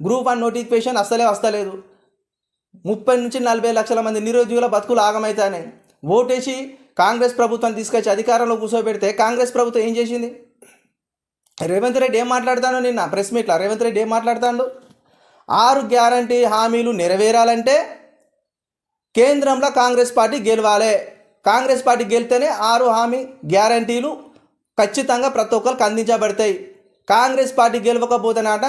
Group 1 notification అస్సలే వస్తలేదు. 30 నుంచి 40 లక్షల మంది నిరుద్యోగుల బతుకులు ఆగమవుతాయి. ఓటేసి కాంగ్రెస్ ప్రభుత్వాన్ని తీసుకొచ్చి అధికారంలో కూర్చోబెడితే కాంగ్రెస్ ప్రభుత్వం ఏం చేసింది? రేవంత్ రెడ్డి ఏం మాట్లాడతాను నిన్న ప్రెస్ మీట్లో? రేవంత్ రెడ్డి ఏం మాట్లాడతాడు? 6 గ్యారంటీ హామీలు నెరవేరాలంటే కేంద్రంలో కాంగ్రెస్ పార్టీ గెలవాలి. కాంగ్రెస్ పార్టీ గెలితేనే 6 హామీ గ్యారంటీలు ఖచ్చితంగా ప్రతి ఒక్కరికి అందించబడతాయి. కాంగ్రెస్ పార్టీ గెలవకపోతేనాట,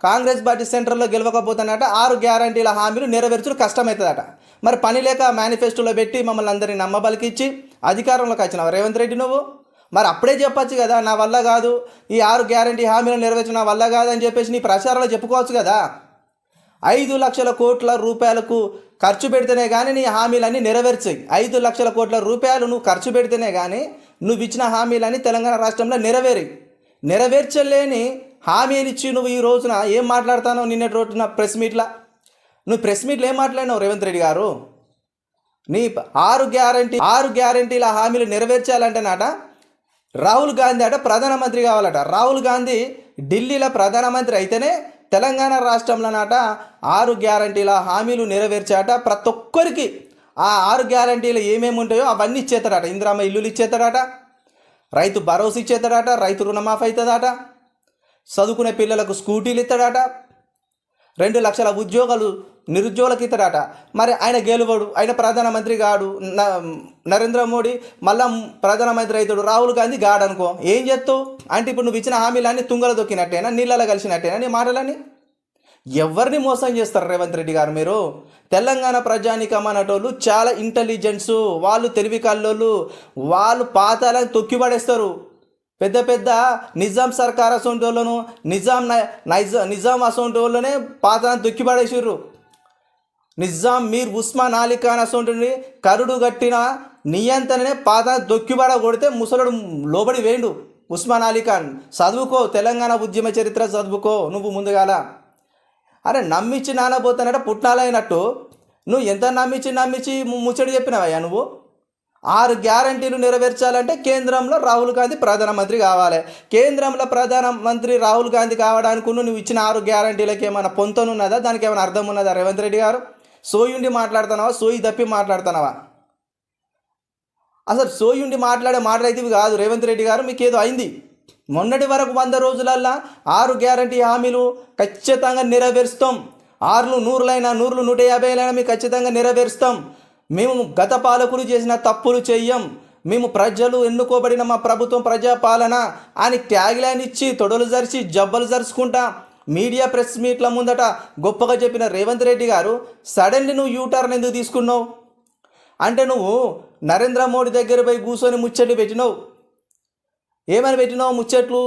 కాంగ్రెస్ పార్టీ సెంటర్లో గెలవకపోతేనాట 6 గ్యారంటీల హామీలు నెరవేర్చడం కష్టమవుతుందట. మరి పని లేక మేనిఫెస్టోలో పెట్టి మమ్మల్ని అందరినీ నమ్మబలికిచ్చి అధికారంలోకి వచ్చినావు రేవంత్ రెడ్డి నువ్వు. మరి అప్పుడే చెప్పచ్చు కదా, నా వల్ల కాదు, ఈ 6 గ్యారంటీ హామీలు నెరవేర్చిన నా వల్ల కాదు అని చెప్పేసి నీ ప్రచారంలో చెప్పుకోవచ్చు కదా. 5 లక్షల కోట్ల రూపాయలకు ఖర్చు పెడితేనే కానీ నీ హామీలన్నీ నెరవేర్చాయి. 5 లక్షల కోట్ల రూపాయలు నువ్వు ఖర్చు పెడితేనే కానీ నువ్వు ఇచ్చిన హామీలన్నీ తెలంగాణ రాష్ట్రంలో నెరవేర్చలేని హామీలు ఇచ్చి నువ్వు ఈ రోజున ఏం మాట్లాడతానో నిన్నటి రోజున ప్రెస్ మీట్లో నువ్వు ప్రెస్ మీట్లో ఏం మాట్లాడినావు రేవంత్ రెడ్డి గారు? నీ 6 గ్యారంటీల హామీలు నెరవేర్చాలంటేనాట రాహుల్ గాంధీ అట ప్రధానమంత్రి కావాలట. రాహుల్ గాంధీ ఢిల్లీలో ప్రధానమంత్రి అయితేనే తెలంగాణ రాష్ట్రంలోనట 6 గ్యారంటీల హామీలు నెరవేర్చాట. ప్రతి ఒక్కరికి ఆ 6 గ్యారంటీలు ఏమేమి ఉంటాయో అవన్నీ ఇచ్చేస్తాడట. ఇందిరమ్మ ఇల్లులు ఇచ్చేస్తాడట, రైతు భరోసా ఇచ్చేస్తాడట, రైతు రుణమాఫీ అవుతుందట, చదువుకునే పిల్లలకు స్కూటీలు ఇస్తాడట, 2 లక్షల ఉద్యోగాలు నిరుద్యోగులకు ఇస్తాడట. మరి ఆయన గెలువడు, ఆయన ప్రధానమంత్రి గాడు, నరేంద్ర మోడీ మళ్ళా ప్రధానమంత్రి అవుతాడు, రాహుల్ గాంధీ గాడు అనుకో, ఏం చేస్తావు? అంటే ఇప్పుడు నువ్వు ఇచ్చిన హామీలన్నీ తుంగలో దొక్కినట్టేనా, నీళ్ళలో కలిసినట్టేనా నీ మాటలన్నీ? ఎవరిని మోసం చేస్తారు రేవంత్ రెడ్డి గారు మీరు? తెలంగాణ ప్రజానికం అనేటోళ్ళు చాలా ఇంటెలిజెన్సు, వాళ్ళు తెలివి కల్లోళ్ళు, వాళ్ళు పాతాలని తొక్కిపడేస్తారు. పెద్ద పెద్ద నిజాం సర్కార్ అసొంటి వాళ్ళను, నిజాం అసొంటి వాళ్ళనే పాతాలని తొక్కిపడేసిర్రు. నిజాం మీర్ ఉస్మాన్ అలీ ఖాన్ అసొంటి కరుడు కట్టిన నియంత్రణనే పాతాన్ని దొక్కిపడ కొడితే ముసలుడు లోబడి వేయండు. ఉస్మాన్ అలీ ఖాన్ చదువుకో, తెలంగాణ ఉద్యమ చరిత్ర చదువుకో నువ్వు ముందుగాల. అరే నమ్మించి నానబోతానట పుట్నాలైనట్టు నువ్వు ఎంత నమ్మించి ముచ్చడి చెప్పినావయ్యా నువ్వు. 6 గ్యారంటీలు నెరవేర్చాలంటే కేంద్రంలో రాహుల్ గాంధీ ప్రధానమంత్రి కావాలి. కేంద్రంలో ప్రధానమంత్రి రాహుల్ గాంధీ కావడానికి నువ్వు ఇచ్చిన 6 గ్యారంటీలకి ఏమైనా పొంతనున్నదా? దానికి ఏమైనా అర్థం ఉన్నదా రేవంత్ రెడ్డి గారు? సోయుండి మాట్లాడుతున్నావా, సోయి తప్పి మాట్లాడుతున్నావా? అసలు సోయుండి మాట్లాడే మాటలు అయితే ఇవి కాదు రేవంత్ రెడ్డి గారు. మీకు ఏదో అయింది. మొన్నటి వరకు 100 రోజులల్లా 6 గ్యారంటీ హామీలు ఖచ్చితంగా నెరవేరుస్తాం, 6లు 100లైనా 100లు 150లైనా మీకు ఖచ్చితంగా నెరవేరుస్తాం, మేము గత పాలకులు చేసిన తప్పులు చెయ్యం, మేము ప్రజలు ఎన్నుకోబడిన మా ప్రభుత్వం ప్రజాపాలన అని ట్యాగ్లైన్ ఇచ్చి తొడలు జరిచి జబ్బలు జరుచుకుంటా మీడియా ప్రెస్ మీట్ల ముందట గొప్పగా చెప్పిన రేవంత్ రెడ్డి గారు సడన్లీ నువ్వు యూటర్న్ ఎందుకు తీసుకున్నావు? అంటే నువ్వు నరేంద్ర మోడీ దగ్గర పోయి కూర్చొని ముచ్చట్లు పెట్టినావు. ఏమని పెట్టినావు ముచ్చట్లు?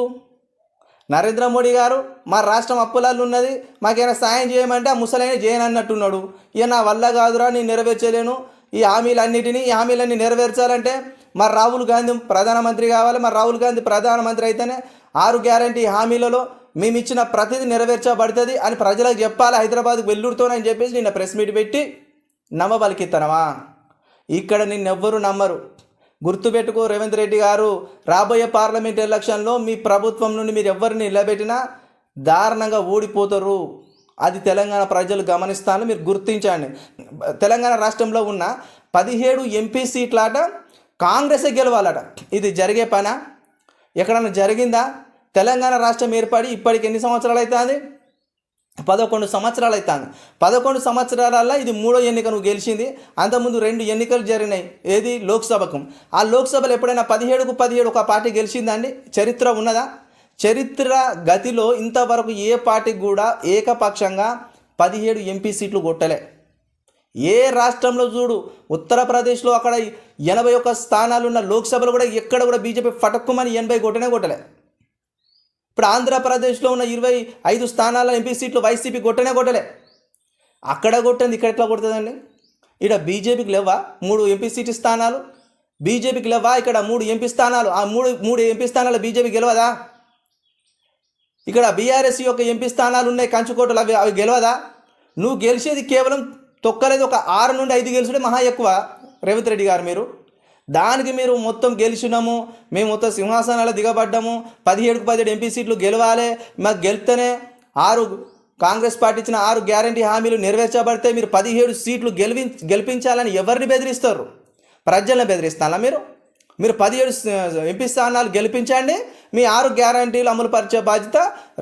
నరేంద్ర మోడీ గారు మా రాష్ట్రం అప్పులాలు ఉన్నది, మాకైనా సాయం చేయమంటే ఆ ముసలైన చేయను అన్నట్టున్నాడు. ఇక నా వల్ల కాదురా, నేను నెరవేర్చలేను ఈ హామీలన్నీ నెరవేర్చాలంటే మరి రాహుల్ గాంధీ ప్రధానమంత్రి కావాలి, మరి రాహుల్ గాంధీ ప్రధానమంత్రి అయితేనే 6 గ్యారంటీ హామీలలో మేము ఇచ్చిన ప్రతిదీ నెరవేర్చబడుతుంది అని ప్రజలకు చెప్పాలి హైదరాబాద్కు వెల్లుడుతోనని చెప్పేసి నిన్న ప్రెస్ మీట్ పెట్టి నమ్మబలికిత్తనవా? ఇక్కడ నిన్నెవ్వరూ నమ్మరు. గుర్తుపెట్టుకో రేవంత్ రెడ్డి గారు, రాబోయే పార్లమెంట్ ఎలక్షన్లో మీ ప్రభుత్వం నుండి మీరు ఎవరిని నిలబెట్టినా దారుణంగా ఓడిపోతారు. అది తెలంగాణ ప్రజలు గమనిస్తాను, మీరు గుర్తించండి. తెలంగాణ రాష్ట్రంలో ఉన్న 17 ఎంపీ సీట్లాట కాంగ్రెసే గెలవాలట. ఇది జరిగే పనా? ఎక్కడన్నా జరిగిందా? తెలంగాణ రాష్ట్రం ఏర్పడి ఇప్పటికి ఎన్ని సంవత్సరాలు అవుతుంది? 11 సంవత్సరాలు అవుతుంది. 11 సంవత్సరాలలో ఇది 3వ ఎన్నిక నువ్వు గెలిచింది. అంతకుముందు 2 ఎన్నికలు జరిగినాయి. ఏది? లోక్సభకు. ఆ లోక్సభలో ఎప్పుడైనా 17కు 17 ఒక పార్టీ గెలిచిందండి? చరిత్ర ఉన్నదా? చరిత్ర గతిలో ఇంతవరకు ఏ పార్టీకి కూడా ఏకపక్షంగా 17 ఎంపీ సీట్లు కొట్టలే. ఏ రాష్ట్రంలో చూడు, ఉత్తరప్రదేశ్లో అక్కడ 81 స్థానాలున్న లోక్సభలో కూడా ఎక్కడ కూడా బీజేపీ ఫటక్కుమని 80 కొట్టలే. ఇప్పుడు ఆంధ్రప్రదేశ్లో ఉన్న 25 స్థానాల ఎంపీ సీట్లు వైసీపీ కొట్టలే. అక్కడ కొట్టింది ఇక్కడ ఎట్లా కొడుతుందండి? ఇక్కడ బీజేపీకి లేవా 3 ఎంపీ సీటు స్థానాలు? బీజేపీకి లేవా ఇక్కడ 3 ఎంపీ స్థానాలు? ఆ 3 ఎంపీ స్థానాలు బీజేపీ గెలవదా? ఇక్కడ బీఆర్ఎస్ యొక్క ఎంపీ స్థానాలు ఉన్నాయి కంచుకోటలు, అవి గెలవదా? నువ్వు గెలిచేది కేవలం తొక్కలేదు ఒక 6 నుండి 5 గెలిచుడే మహా ఎక్కువ రేవంత్ రెడ్డి గారు. మీరు దానికి మీరు మొత్తం గెలిచినాము, మేము మొత్తం సింహాసనాలు దిగబడ్డాము, 17కు 17 ఎంపీ సీట్లు గెలవాలి, మాకు గెలిస్తేనే కాంగ్రెస్ పార్టీ ఇచ్చిన 6 గ్యారంటీ హామీలు నెరవేర్చబడితే మీరు 17 సీట్లు గెలిపించాలని ఎవరిని బెదిరిస్తారు? ప్రజలను బెదిరిస్తారా మీరు 17 ఎంపీ స్థానాలు గెలిపించండి, మీ 6 గ్యారంటీలు అమలు పరిచే బాధ్యత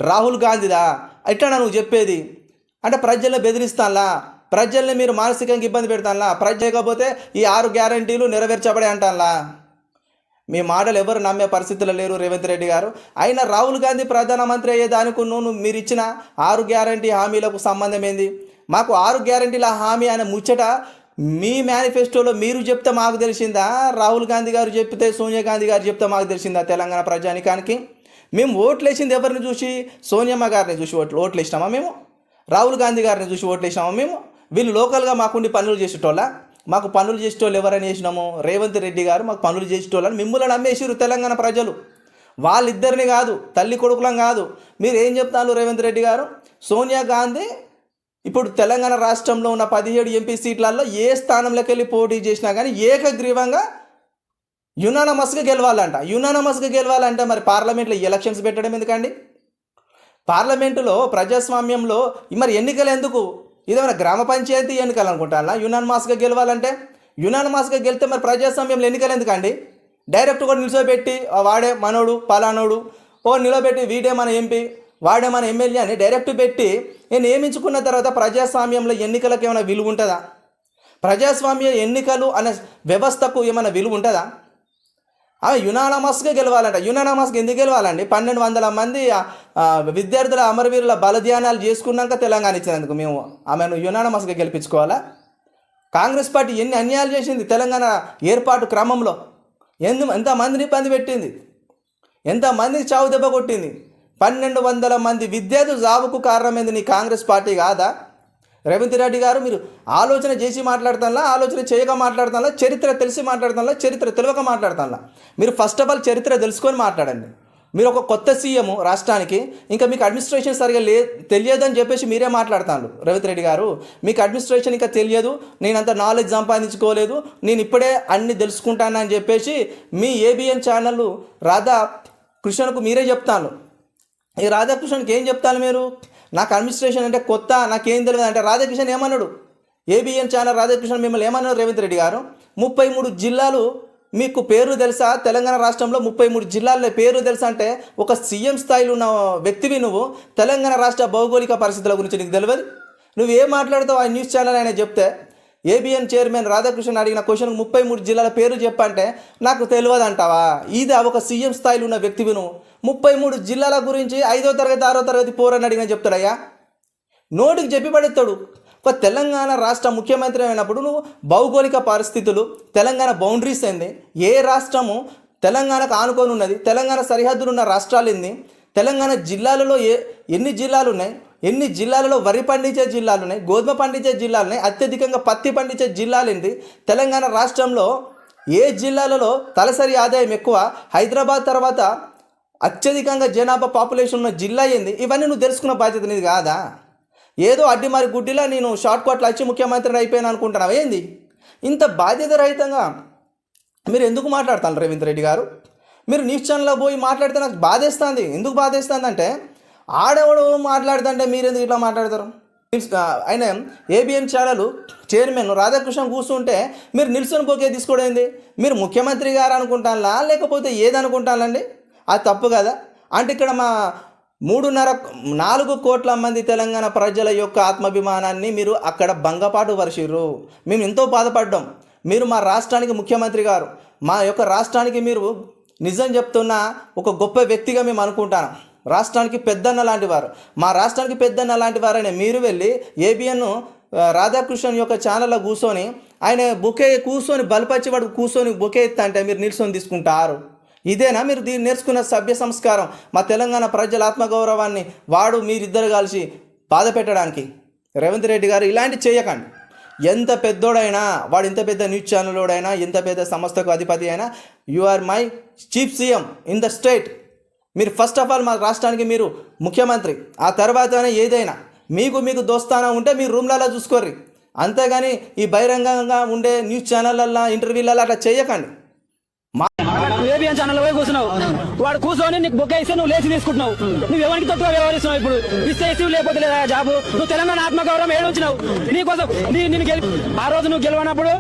రాహుల్ గాంధీదా? ఎట్లా నువ్వు చెప్పేది? అంటే ప్రజలను బెదిరిస్తాలా? ప్రజల్ని మీరు మానసికంగా ఇబ్బంది పెడతాలా? లేకపోతే ఈ 6 గ్యారంటీలు నెరవేర్చబడే అంటాలా? మీ మాటలు ఎవరు నమ్మే పరిస్థితుల్లో లేరు రేవంత్ రెడ్డి గారు. అయినా రాహుల్ గాంధీ ప్రధానమంత్రి అయ్యేదానికి మీరు ఇచ్చిన 6 గ్యారంటీ హామీలకు సంబంధం ఏంది? మాకు 6 గ్యారంటీల హామీ అనే ముచ్చట మీ మేనిఫెస్టోలో మీరు చెప్తే మాకు తెలిసిందా? రాహుల్ గాంధీ గారు చెప్తే, సోనియా గాంధీ గారు చెప్తే మాకు తెలిసిందా? తెలంగాణ ప్రజానికానికి మేము ఓట్లు వేసింది ఎవరిని చూసి? సోనియమ్మ గారిని చూసి ఓట్లు వేసినామా మేము? రాహుల్ గాంధీ గారిని చూసి ఓట్లు వేసినామా మేము? వీళ్ళు లోకల్గా మాకుండి పనులు చేసేటోళ్ళ? మాకు పనులు చేసేటోళ్ళు ఎవరైనా వేసినాము? రేవంత్ రెడ్డి గారు మాకు పనులు చేసేటోళ్ళని మిమ్మల్ని నమ్మేసిరు తెలంగాణ ప్రజలు. వాళ్ళిద్దరిని కాదు, తల్లి కొడుకులం కాదు. మీరు ఏం చెప్తారు రేవంత్ రెడ్డి గారు? సోనియా గాంధీ ఇప్పుడు తెలంగాణ రాష్ట్రంలో ఉన్న 17 ఎంపీ సీట్లలో ఏ స్థానంలోకి వెళ్ళి పోటీ చేసినా కానీ ఏకగ్రీవంగా యునానమస్గా గెలవాలంట. మరి పార్లమెంట్లో ఎలక్షన్స్ పెట్టడం ఎందుకండి? పార్లమెంటులో ప్రజాస్వామ్యంలో మరి ఎన్నికలు ఎందుకు? ఇదేమైనా గ్రామ పంచాయతీ ఎన్నికలు అనుకుంటారా? యునానమస్గా గెలవాలంటే యునానమస్గా గెలితే మరి ప్రజాస్వామ్యంలో ఎన్నికలు ఎందుకండి? డైరెక్ట్ కూడా నిలిచోబెట్టి వాడే మనోడు పలానోడు నిలబెట్టి వీడే మన ఎంపీ వాడే మన ఎమ్మెల్యే అని డైరెక్ట్ పెట్టి నియమించుకున్న తర్వాత ప్రజాస్వామ్యంలో ఎన్నికలకు ఏమైనా విలువ ఉంటుందా? ప్రజాస్వామ్య ఎన్నికలు అనే వ్యవస్థకు ఏమైనా విలువ ఉంటుందా? యునానమస్గా గెలవాలంట. యునానమస్గా ఎందుకు గెలవాలండి? 1200 మంది విద్యార్థుల అమరవీరుల బలధ్యానాలు చేసుకున్నాక తెలంగాణ ఇచ్చినందుకు మేము ఆమెను యునానమస్గా గెలిపించుకోవాలా? కాంగ్రెస్ పార్టీ ఎన్ని అన్యాయాలు చేసింది తెలంగాణ ఏర్పాటు క్రమంలో? ఎంతమందిని ఇబ్బంది పెట్టింది, ఎంతమందికి చావు దెబ్బ కొట్టింది. 1200 మంది విద్యార్థులు చావుకు కారణమైంది నీ కాంగ్రెస్ పార్టీ కాదా? రేవంత్ రెడ్డి గారు మీరు ఆలోచన చేసి మాట్లాడతానా, ఆలోచన చేయక మాట్లాడతానా, చరిత్ర తెలిసి మాట్లాడతానా, చరిత్ర తెలియక మాట్లాడతానా? మీరు ఫస్ట్ ఆఫ్ ఆల్ చరిత్ర తెలుసుకొని మాట్లాడండి. మీరు ఒక కొత్త సీఎం రాష్ట్రానికి, ఇంకా మీకు అడ్మినిస్ట్రేషన్ సరిగా తెలియదని చెప్పేసి మీరే మాట్లాడతాను. రేవంత్ రెడ్డి గారు మీకు అడ్మినిస్ట్రేషన్ ఇంకా తెలియదు, నేనంత నాలెడ్జ్ సంపాదించుకోలేదు, నేను ఇప్పుడే అన్ని తెలుసుకుంటానని చెప్పేసి మీ ఏబిఎన్ ఛానల్ రాధాకృష్ణన్కు మీరే చెప్తాను. ఈ రాధాకృష్ణన్కి ఏం చెప్తాను మీరు? నాకు అడ్మినిస్ట్రేషన్ అంటే కొత్త, నాకేం తెలియదు అంటే రాధాకృష్ణ ఏమన్నాడు? ఏబిఎన్ ఛానల్ రాధాకృష్ణ మిమ్మల్ని ఏమన్నాడు రేవంత్ రెడ్డి గారు? 33 జిల్లాలు మీకు పేర్లు తెలుసా? తెలంగాణ రాష్ట్రంలో 33 జిల్లాల్లో పేర్లు తెలుసా? అంటే ఒక సీఎం స్థాయిలో ఉన్న వ్యక్తివి నువ్వు. తెలంగాణ రాష్ట్ర భౌగోళిక పరిస్థితుల గురించి నీకు తెలియదు? నువ్వేం మాట్లాడుతావు? ఆ న్యూస్ ఛానల్ ఆయన చెప్తే ఏబిఎన్ చైర్మన్ రాధాకృష్ణ అడిగిన క్వశ్చన్కి 33 జిల్లాల పేరు చెప్పంటే నాకు తెలియదు అంటావా? ఇది ఒక సీఎం స్థాయిలో ఉన్న వ్యక్తివి నువ్వు. 33 జిల్లాల గురించి 5వ తరగతి 6వ తరగతి పోరని అడిగినా చెప్తాడయ్యా? నోటికి చెప్పి పడేస్తాడు. ఒక తెలంగాణ రాష్ట్ర ముఖ్యమంత్రి అయినప్పుడు నువ్వు భౌగోళిక పరిస్థితులు, తెలంగాణ బౌండరీస్ ఏంది, ఏ రాష్ట్రము తెలంగాణకు ఆనుకొని ఉన్నది, తెలంగాణ సరిహద్దులు ఉన్న రాష్ట్రాలు ఏంది, తెలంగాణ జిల్లాలలో ఎన్ని జిల్లాలు ఉన్నాయి, ఎన్ని జిల్లాలలో వరి పండించే జిల్లాలు ఉన్నాయి, గోధుమ పండించే జిల్లాలు ఉన్నాయి, అత్యధికంగా పత్తి పండించే జిల్లాలు ఏంటి, తెలంగాణ రాష్ట్రంలో ఏ జిల్లాలలో తలసరి ఆదాయం ఎక్కువ, హైదరాబాద్ తర్వాత అత్యధికంగా జనాభా పాపులేషన్ ఉన్న జిల్లా ఏంది, ఇవన్నీ నువ్వు తెలుసుకున్న బాధ్యత నీది కాదా? ఏదో అడ్డి మరి గుడ్డిలా నేను షార్ట్ కట్లో వచ్చి ముఖ్యమంత్రిని అయిపోయాను అనుకుంటున్నావు ఏంది? ఇంత బాధ్యత రహితంగా మీరు ఎందుకు మాట్లాడతాను రేవంత్ రెడ్డి గారు? మీరు న్యూస్ ఛానల్లో పోయి మాట్లాడితే నాకు బాధేస్తుంది. ఎందుకు బాధేస్తుంది అంటే ఆడవాడు మాట్లాడుతుంటే మీరు ఎందుకు ఇట్లా మాట్లాడతారు? ఆయన ఏబిఎన్ ఛానల్ చైర్మన్ రాధాకృష్ణ కూర్చుంటే మీరు నిల్సొని పోకే తీసుకోవడం, మీరు ముఖ్యమంత్రి గారు అనుకుంటానా లేకపోతే ఏదనుకుంటానండి? అది తప్పు కదా. అంటే ఇక్కడ మా 4 కోట్ల మంది తెలంగాణ ప్రజల యొక్క ఆత్మాభిమానాన్ని మీరు అక్కడ భంగపాటు పరిచిర్రు. మేము ఎంతో బాధపడ్డాం. మీరు మా రాష్ట్రానికి ముఖ్యమంత్రి గారు, మా యొక్క రాష్ట్రానికి మీరు నిజం చెప్తున్న ఒక గొప్ప వ్యక్తిగా మేము అనుకుంటాను. రాష్ట్రానికి పెద్దన్న లాంటి వారు, మా రాష్ట్రానికి పెద్దన్న లాంటి వారని మీరు వెళ్ళి ఏబిఎన్ రాధాకృష్ణన్ యొక్క ఛానల్లో కూర్చొని ఆయన బొకే బలపరిచి వాడు కూర్చొని బొకే ఎత్తా అంటే మీరు నిల్చొని తీసుకుంటారు. ఇదేనా మీరు దీన్ని నేర్చుకున్న సభ్య సంస్కారం? మా తెలంగాణ ప్రజల ఆత్మగౌరవాన్ని మీరిద్దరు కలిసి బాధ పెట్టడానికి? రేవంత్ రెడ్డి గారు ఇలాంటి చేయకండి. ఎంత పెద్దోడైనా, వాడు ఎంత పెద్ద న్యూస్ ఛానల్లోడైనా, ఎంత పెద్ద సంస్థకు అధిపతి అయినా, you are my chief CM in the state. మీరు ఫస్ట్ ఆఫ్ ఆల్ మా రాష్ట్రానికి మీరు ముఖ్యమంత్రి, ఆ తర్వాతనే ఏదైనా మీకు దోస్తానా ఉంటే మీరు రూమ్లలో చూసుకోర్రి. అంతేగాని ఈ బహిరంగంగా ఉండే న్యూస్ ఛానళ్ళల్లో ఇంటర్వ్యూలలో అట్లా చేయకండి. ఏబిఎన్ ఛానల్ పోయి కూర్చున్నావు, వాడు కూర్చొని నీకు బొక్క ఇస్తే నువ్వు లేచి తీసుకుంటున్నావు. నువ్వు ఎవరికి తక్కువ వ్యవహరిస్తున్నావు? ఇప్పుడు ఇస్తే ఇస్తే లేకపోతే లేదా జాబు? నువ్వు తెలంగాణ ఆత్మగౌరవం ఏడుంచినావు నీకోసం. ఆ రోజు నువ్వు గెలవనప్పుడు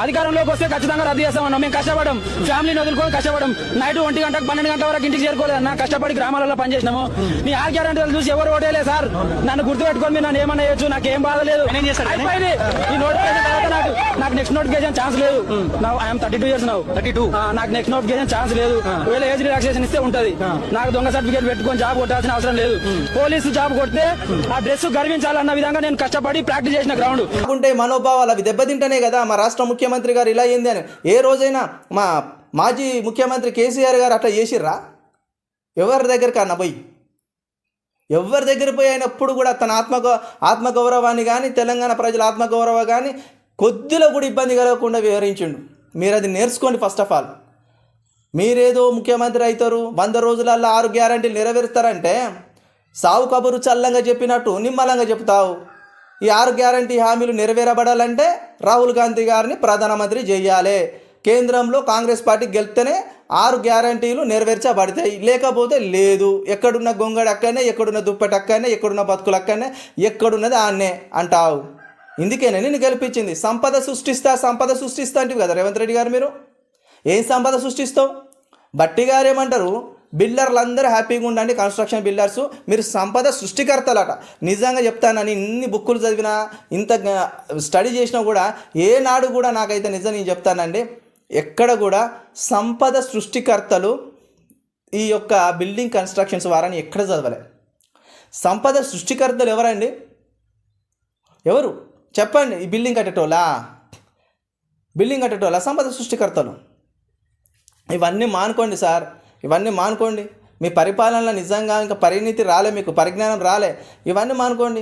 అధికారంలోకి వస్తే ఖచ్చితంగా రద్దు చేస్తామన్నావు. మేము కష్టపడడం, ఫ్యామిలీని వదులుకొని కష్టపడడం. నైట్ 1 గంటకు 12 గంటల వరకు ఇంటికి చేరుకోలేదన్నా, కష్టపడి గ్రామాలలో పనిచేసినాము. నీ 6 గ్యారెంటీలు చూసి ఎవరు ఓటేలే సార్. నన్ను గుర్తుపెట్టుకొని మీరు నన్ను ఏమన్నా చేయొచ్చు, నాకేం బాధ లేదు. అయిపోయింది ఈ నోటిఫికేషన్ తర్వాత నాకు నెక్స్ట్ నోటిఫికేషన్ ఛాన్స్ లేదు. I'm 32 years now. 32 నాకు నెక్స్ట్ నోటిఫికేషన్ ఛాన్స్ లేదు. ఒకవేళ ఏజ్ రిలాక్సేషన్ ఇస్తే ఉంటది. నాకు దొంగ సర్టిఫికేట్ పెట్టుకొని జాబ్ కొట్టాల్సిన అవసరం లేదు. పోలీసు జాబ్ కొడితే ఆ డ్రెస్ గర్వించాలన్న విధంగా నేను కష్టపడి ప్రాక్టీస్ చేసిన గ్రౌండ్ ఉంటే మనోభావాలు అవి దెబ్బతింటనే కదా మా రాష్ట్ర ముఖ్యమంత్రి గారు ఇలా ఏంది అని. ఏ రోజైనా మా మాజీ ముఖ్యమంత్రి కేసీఆర్ గారు అట్లా చేసిర్రా? ఎవరి దగ్గరికి అన్న పోయి ఎవరి దగ్గర పోయి అయినప్పుడు కూడా తన ఆత్మగౌరవాన్ని కానీ తెలంగాణ ప్రజల ఆత్మగౌరవం కానీ కొద్దిలో కూడా ఇబ్బంది కలగకుండా వివరించిండు. మీరు అది నేర్చుకోండి. ఫస్ట్ ఆఫ్ ఆల్ మీరేదో ముఖ్యమంత్రి అవుతారు, 100 రోజులలో 6 గ్యారెంటీలు నెరవేరుస్తారంటే సావు కబురు చల్లంగా చెప్పినట్టు నిమ్మలంగా చెప్తావు. ఈ 6 గ్యారెంటీ హామీలు నెరవేరబడాలంటే రాహుల్ గాంధీ గారిని ప్రధానమంత్రి చేయాలి. కేంద్రంలో కాంగ్రెస్ పార్టీ గెలిస్తేనే 6 గ్యారెంటీలు నెరవేర్చబడతాయి, లేకపోతే లేదు. ఎక్కడున్న గొంగడు అక్కడనే, ఎక్కడున్న దుప్పటి అక్కడనే, ఎక్కడున్న బతుకులు అక్కడనే, ఎక్కడున్నది ఆన్నే అంటావు. ఇందుకేనే నిన్ను గెలిపించింది. సంపద సృష్టిస్తా అంటే కదా రేవంత్ రెడ్డి గారు. మీరు ఏం సంపద సృష్టిస్తావు? బట్టి గారు ఏమంటారు, బిల్డర్లు అందరూ హ్యాపీగా ఉండండి, కన్స్ట్రక్షన్ బిల్డర్స్, మీరు సంపద సృష్టికర్తలట. నిజంగా చెప్తానని ఇన్ని బుక్కులు చదివినా, ఇంత స్టడీ చేసినా కూడా ఏనాడు కూడా నాకైతే నిజం నేను చెప్తానండి, ఎక్కడ కూడా సంపద సృష్టికర్తలు ఈ యొక్క బిల్డింగ్ కన్స్ట్రక్షన్స్ వారని ఎక్కడ చదవలే. సంపద సృష్టికర్తలు ఎవరండి? ఎవరు చెప్పండి? ఈ బిల్డింగ్ కట్టేటోళ్ళా సంపద సృష్టికర్తలు? ఇవన్నీ మానుకోండి సార్, ఇవన్నీ మానుకోండి. మీ పరిపాలనలో నిజంగా ఇంకా పరిణితి రాలే, మీకు పరిజ్ఞానం రాలే. ఇవన్నీ మానుకోండి.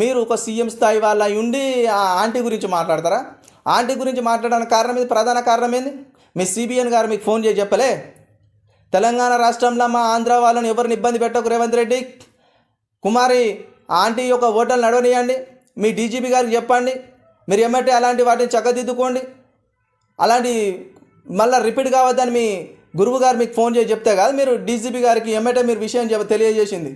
మీరు ఒక సీఎం స్థాయి వాళ్ళ ఉండి ఆ ఆంటీ గురించి మాట్లాడతారా? ఆంటీ గురించి మాట్లాడడానికి కారణం ఇది, ప్రధాన కారణం ఏంది? మీ సిబిఎన్ గారు మీకు ఫోన్ చేసి చెప్పలే, తెలంగాణ రాష్ట్రంలో మా ఆంధ్ర వాళ్ళని ఎవరిని ఇబ్బంది పెట్టకు రేవంత్ రెడ్డి, కుమారి ఆంటీ యొక్క ఓటర్లు నడవనియండి, మీ డీజీపీ గారికి చెప్పండి, మీరు ఏమంటే అలాంటి వాటిని చక్కదిద్దుకోండి, అలాంటి మళ్ళీ రిపీట్ కావద్దని మీ గురువు గారు మీకు ఫోన్ చేసి చెప్తే కాదు మీరు డీజీపీ గారికి ఏమంటే మీరు విషయం తెలియజేసింది.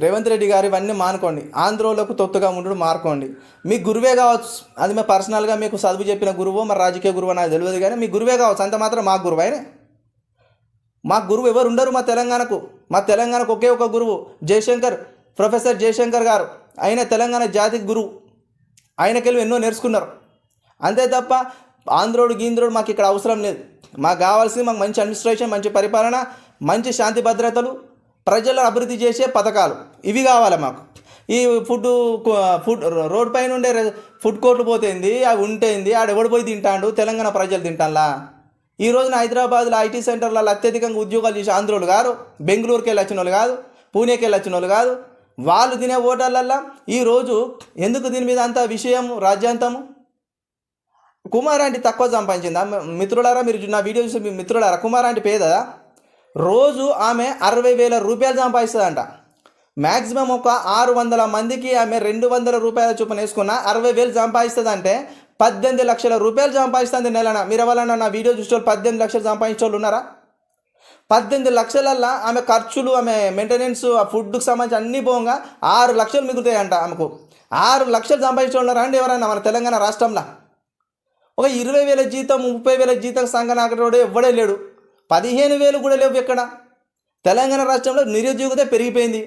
రేవంత్ రెడ్డి గారు ఇవన్నీ మానుకోండి. ఆంధ్రోలకు తొత్తుగా ఉండడం మానుకోండి. మీ గురువే కావచ్చు, అది మేము పర్సనల్గా మీకు చదువు చెప్పిన గురువు, మరి రాజకీయ గురువు నాకు తెలియదు, కానీ మీ గురువే కావచ్చు, అంత మాత్రం మా గురువు అయినా. మా గురువు ఎవరు ఉండరు మా తెలంగాణకు ఒకే ఒక గురువు జయశంకర్, ప్రొఫెసర్ జయశంకర్ గారు. ఆయన తెలంగాణ జాతికి గురువు. ఆయనకెళ్ళి ఎన్నో నేర్చుకున్నారు. అంతే తప్ప ఆంధ్రోడు గీంద్రోడు మాకు ఇక్కడ అవసరం లేదు. మాకు కావాల్సింది మాకు మంచి అడ్మినిస్ట్రేషన్, మంచి పరిపాలన, మంచి శాంతి భద్రతలు, ప్రజలను అభివృద్ధి చేసే పథకాలు, ఇవి కావాలి మాకు. ఈ ఫుడ్ రోడ్ పైన ఉండే ఫుడ్ కోర్టులు పోతేంది, అవి ఉంటేంది, ఆడెవడు పోయి తింటాడు? తెలంగాణ ప్రజలు తింటాలా? ఈ రోజున హైదరాబాద్లో ఐటీ సెంటర్లలో అత్యధికంగా ఉద్యోగాలు చేసే ఆంధ్రోలు కాదు, బెంగళూరుకి వెళ్ళి వచ్చిన వాళ్ళు కాదు, పూణేకి వెళ్ళి వచ్చిన వాళ్ళు కాదు, వాళ్ళు తినే ఓటర్లల్లో ఈరోజు ఎందుకు దీని మీద అంత విషయం రాజ్యాంతము? కుమారాంటి తక్కువ సంపాదించిందా? మిత్రులారా, మీరు నా వీడియో చూసి మిత్రులారా, కుమారాంటి పేదదా? రోజు ఆమె 60,000 రూపాయలు సంపాదిస్తుందంట. మ్యాక్సిమం ఒక 600 మందికి ఆమె 200 రూపాయల చొప్పున వేసుకున్న 60,000 సంపాదిస్తుంది. అంటే 18 లక్షల రూపాయలు సంపాదిస్తుంది నెలన. మీరు ఎవరన్నా నా వీడియో చూసే వాళ్ళు 18 లక్షలు సంపాదించే వాళ్ళు ఉన్నారా? 18 లక్షలల్లో ఆమె ఖర్చులు, ఆమె మెయింటెనెన్స్, ఆ ఫుడ్కి సంబంధించి అన్నీ పోగా 6 లక్షలు మిగులుతాయంట ఆమెకు. 6 లక్షలు సంపాదించే ఉన్నారా అండి ఎవరైనా మన తెలంగాణ రాష్ట్రంలో? ఒక 20,000 జీతం, 30,000 జీతం సంఘనాకటోడు ఎవ్వడే లేడు. 15,000 కూడా లేవు ఎక్కడ. తెలంగాణ రాష్ట్రంలో నిరుద్యోగత పెరిగిపోయింది.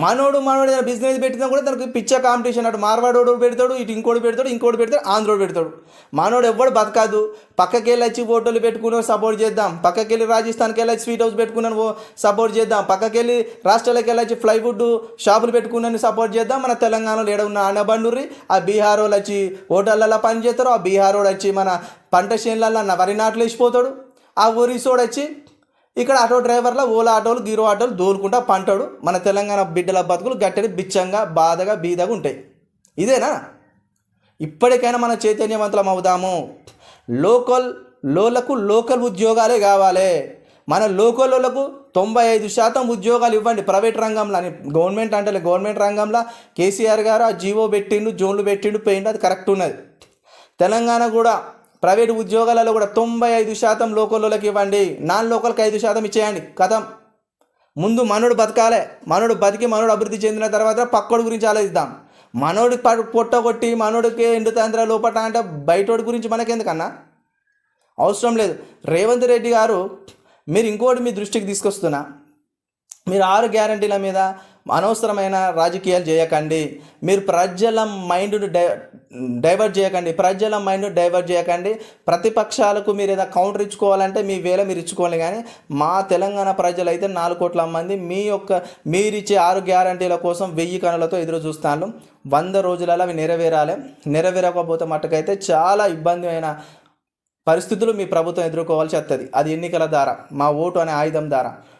మనోడు ఏదైనా బిజినెస్ పెట్టినా కూడా తనకు పిచ్చ కాంపిటీషన్. అటు మార్వాడోడు పెడతాడు, ఇటు ఇంకోటి పెడతాడు, ఆంధ్రోడు పెడతాడు. మనోడు ఎవ్వడు బతకాదు. పక్కకి వెళ్ళి వచ్చి హోటళ్ళు పెట్టుకుని సపోర్ట్ చేద్దాం, పక్కకి వెళ్ళి రాజస్థాన్కి వెళ్ళి స్వీట్ హౌస్ పెట్టుకున్నాను సపోర్ట్ చేద్దాం, పక్కకి వెళ్ళి రాష్ట్రాలకు వెళ్ళి ఫ్లైవుడ్ షాపులు పెట్టుకున్నాను సపోర్ట్ చేద్దాం. మన తెలంగాణలో ఏడ ఉన్న ఆనబండుర్రి ఆ బీహార్ వాళ్ళు వచ్చి హోటళ్ళల్లో పని చేస్తారు, ఆ బీహార్ వాడు వచ్చి మన పంట చేనులలో వరి నాట్లు వేసిపోతాడు, ఆ ఒరిసోడు వచ్చి ఇక్కడ ఆటో డ్రైవర్ల ఓలా ఆటోలు, గీరో ఆటోలు దోలుకుంటా పంటాడు. మన తెలంగాణ బిడ్డల బతుకులు గట్టడి బిచ్చంగా, బాధగా, బీదగా ఉంటాయి. ఇదేనా? ఇప్పటికైనా మనం చైతన్యవంతులం అవుదాము. లోకల్ ఉద్యోగాలే కావాలి. మన లోకల్లోలకు 95% ఉద్యోగాలు ఇవ్వండి ప్రైవేట్ రంగంలో అని. గవర్నమెంట్ అంటే గవర్నమెంట్ రంగంలో కేసీఆర్ గారు ఆ జీవో పెట్టిండు, జోన్లు పెట్టిండు, పోయిండు, అది కరెక్ట్ ఉన్నది. తెలంగాణ కూడా ప్రైవేటు ఉద్యోగాలలో కూడా 95% లోకల్లోకి ఇవ్వండి, నాన్ లోకల్కి 5% ఇచ్చేయండి. కథం. ముందు మనోడు బతకాలే, మనోడు బతికి మనోడు అభివృద్ధి చెందిన తర్వాత పక్కోడి గురించి ఆలోచిద్దాం. మనోడి పొట్ట కొట్టి మనోడికి ఎండుతాంద్ర లోపట అంటే బయటోడి గురించి మనకెందుకన్నా, అవసరం లేదు. రేవంత్ రెడ్డి గారు, మీరు ఇంకోటి మీ దృష్టికి తీసుకొస్తున్నా, మీరు 6 గ్యారంటీల మీద అనవసరమైన రాజకీయాలు చేయకండి. మీరు ప్రజల మైండ్ను డైవర్ట్ చేయకండి. ప్రతిపక్షాలకు మీరు ఏదైనా కౌంటర్ ఇచ్చుకోవాలంటే మీ వేళ మీరు ఇచ్చుకోవాలి. కానీ మా తెలంగాణ ప్రజలైతే 4 కోట్ల మంది మీరిచ్చే 6 గ్యారంటీల కోసం 1000 కనులతో ఎదురు చూస్తాను. 100 రోజులలో అవి నెరవేరకపోతే మట్టుకైతే చాలా ఇబ్బంది అయిన పరిస్థితులు మీ ప్రభుత్వం ఎదుర్కోవాల్సి వస్తుంది. అది ఎన్నికల ద్వారా, మా ఓటు అనే ఆయుధం ద్వారా.